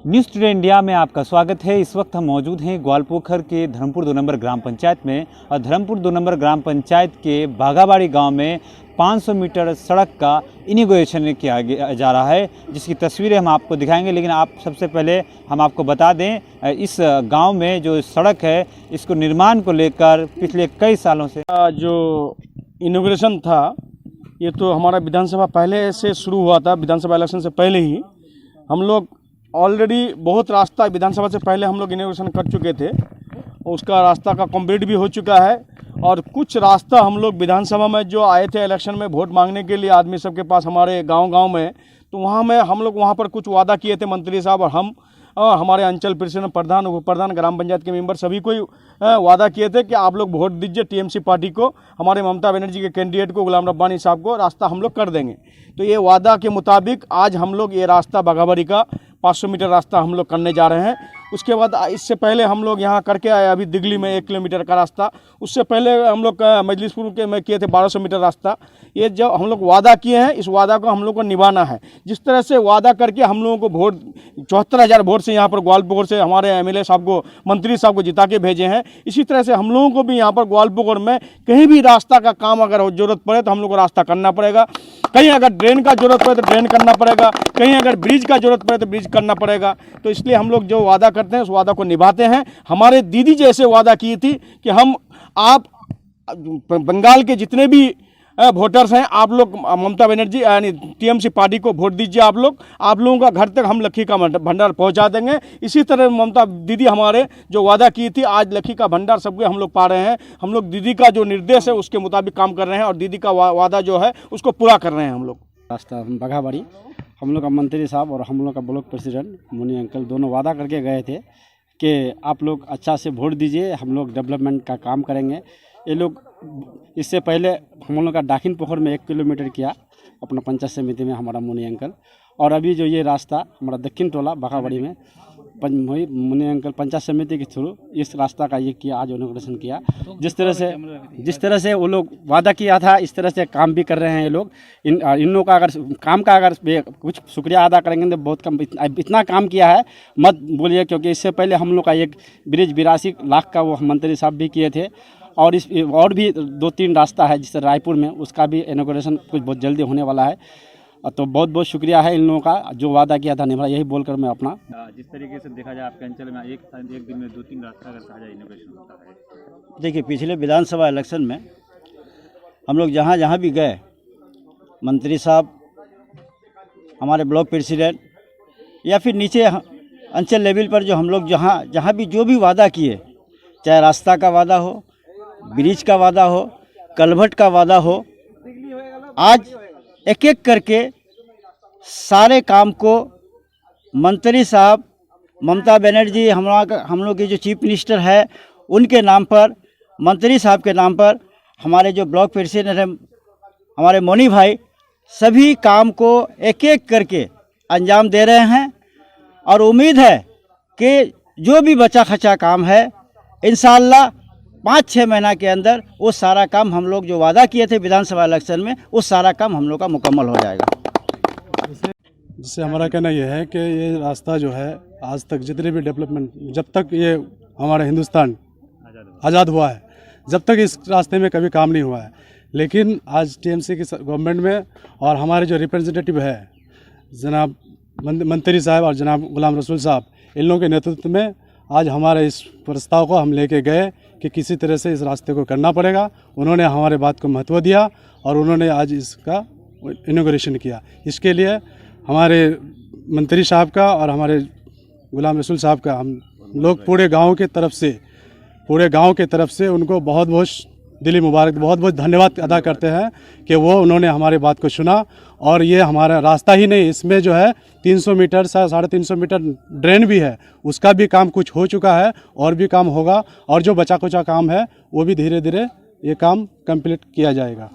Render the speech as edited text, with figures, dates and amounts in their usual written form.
News today India में आपका स्वागत है। इस वक्त हम मौजूद हैं ग्वालपोखर के धर्मपुर 2 नंबर ग्राम पंचायत में और धर्मपुर 2 नंबर ग्राम पंचायत के बाघाबाड़ी गांव में 500 मीटर सड़क का इनॉग्रेशन किया जा रहा है, जिसकी तस्वीरें हम आपको दिखाएंगे। लेकिन आप सबसे पहले हम आपको बता दें, इस गांव में जो सड़क है इसको निर्माण को लेकर पिछले कई सालों से जो इनॉग्रेशन था ये तो हमारा विधानसभा पहले से शुरू हुआ था। विधानसभा इलेक्शन से पहले ही हम लोग ऑलरेडी बहुत रास्ता विधानसभा से पहले हम लोग इनॉग्रेशन कर चुके थे। उसका रास्ता का कंप्लीट भी हो चुका है और कुछ रास्ता हम लोग विधानसभा में जो आए थे इलेक्शन में वोट मांगने के लिए आदमी सबके पास हमारे गांव में, तो वहाँ में हम लोग वहाँ पर कुछ वादा किए थे मंत्री साहब और हम हमारे अंचल प्रेसिडेंट, प्रधान, उप प्रधान, ग्राम पंचायत के मेंबर सभी को वादा किए थे कि आप लोग वोट दीजिए टीएमसी पार्टी को, हमारे ममता बनर्जी के कैंडिडेट को, गुलाम रब्बानी साहब को, रास्ता हम लोग कर देंगे। तो ये वादा के मुताबिक आज हम लोग ये रास्ता बाघाबाड़ी का 500 मीटर रास्ता हम लोग करने जा रहे हैं। उसके बाद इससे पहले हम लोग यहाँ करके आए अभी दिगली में 1 किलोमीटर का रास्ता। उससे पहले हम लोग मजलिसपुर के में किए थे 1200 मीटर रास्ता। ये जब हम लोग वादा किए हैं, इस वादा को हम लोग को निभाना है। जिस तरह से वादा करके हम लोगों को वोट 74,000 वोट से यहाँ पर ग्वालपोखर से हमारे एमएलए साहब को, मंत्री साहब को जिता के भेजे हैं, इसी तरह से हम लोगों को भी यहाँ पर ग्वालपोखर में कहीं भी रास्ता का काम अगर जरूरत पड़े तो हम लोग को रास्ता करना पड़ेगा। कहीं अगर ड्रेन का जरूरत पड़े तो ड्रेन करना पड़ेगा, कहीं अगर ब्रिज का जरूरत पड़े तो ब्रिज करना पड़ेगा। तो इसलिए हम लोग जो वादा करते हैं उस वादा को निभाते हैं। हमारे दीदी जैसे वादा की थी कि आप बंगाल के जितने भी वोटर्स हैं, आप लोग ममता बनर्जी यानी टीएमसी पार्टी को वोट दीजिए। आप लोगों का घर तक हम लक्की का भंडार पहुंचा देंगे। इसी तरह ममता दीदी हमारे जो वादा की थी, आज लक्की का भंडार सबके हम लोग पा रहे हैं। हम लोग दीदी का जो निर्देश है उसके मुताबिक काम कर रहे हैं और दीदी का वादा जो है उसको पूरा कर रहे हैं हम लोग। रास्ता बाघाबाड़ी हम लोग का मंत्री साहब और हम लोग का ब्लॉक प्रेसिडेंट मुनि अंकल दोनों वादा करके गए थे कि आप लोग अच्छा से वोट दीजिए, हम लोग डेवलपमेंट का काम करेंगे। ये लोग इससे पहले हम लोग का दाखिन पोखर में 1 किलोमीटर किया अपना पंचायत समिति में हमारा मुनि अंकल, और अभी जो ये रास्ता हमारा दक्षिण टोला बाघाबाड़ी में मुनि अंकल पंचायत समिति के थ्रू इस रास्ता का ये किया, आज इनॉग्रेशन किया। जिस तरह से वो लोग वादा किया था इस तरह से काम भी कर रहे हैं ये लोग। इन लोगों का अगर काम का अगर कुछ शुक्रिया अदा करेंगे तो बहुत कम, इतना काम किया है मत बोलिए, क्योंकि इससे पहले हम लोग का एक ब्रिज 82 लाख का वो मंत्री साहब भी किए थे और भी 2-3 रास्ता है जिससे रायपुर में, उसका भी इनॉग्रेशन कुछ बहुत जल्दी होने वाला है। तो बहुत बहुत शुक्रिया है इन लोगों का जो वादा किया था निभा, यही बोलकर मैं अपना जिस तरीके से देखा जाए आपके अंचल में एक दिन में 2-3 रास्ता अगर कहा जाए इनॉग्रेशन होता है। देखिए, पिछले विधानसभा इलेक्शन में हम लोग जहाँ जहाँ भी गए, मंत्री साहब, हमारे ब्लॉक प्रेसिडेंट या फिर नीचे अंचल लेवल पर जो हम लोग जहाँ भी जो भी वादा किए, चाहे रास्ता का वादा हो, ब्रिज का वादा हो, कलभट का वादा हो, आज एक एक करके सारे काम को मंत्री साहब, ममता बनर्जी, हम लोग के जो चीफ मिनिस्टर है उनके नाम पर, मंत्री साहब के नाम पर, हमारे जो ब्लॉक प्रेसिडेंट हैं हमारे मोनी भाई, सभी काम को एक एक करके अंजाम दे रहे हैं। और उम्मीद है कि जो भी बचा खचा काम है इंशाअल्लाह 5-6 महीना के अंदर वो सारा काम हम लोग जो वादा किए थे विधानसभा इलेक्शन में, वो सारा काम हम लोग का मुकम्मल हो जाएगा। जिससे हमारा कहना यह है कि ये रास्ता जो है आज तक जितने भी डेवलपमेंट, जब तक ये हमारा हिंदुस्तान आज़ाद हुआ है, जब तक इस रास्ते में कभी काम नहीं हुआ है। लेकिन आज टीएमसी की गवर्नमेंट में और हमारे जो रिप्रेजेंटेटिव है जनाब मंत्री साहब और जनाब गुलाम रसूल साहब, इन लोगों के नेतृत्व में आज हमारे इस प्रस्ताव को हम लेके गए कि किसी तरह से इस रास्ते को करना पड़ेगा। उन्होंने हमारे बात को महत्व दिया और उन्होंने आज इसका इनॉग्रेशन किया। इसके लिए हमारे मंत्री साहब का और हमारे गुलाम रसूल साहब का हम लोग पूरे गांव के तरफ से उनको बहुत बहुत दिली मुबारक, बहुत बहुत धन्यवाद अदा करते हैं कि वो उन्होंने हमारी बात को सुना। और ये हमारा रास्ता ही नहीं, इसमें जो है 300 मीटर 350 मीटर ड्रेन भी है, उसका भी काम कुछ हो चुका है और भी काम होगा। और जो बचा कुचा काम है वो भी धीरे धीरे ये काम कंप्लीट किया जाएगा।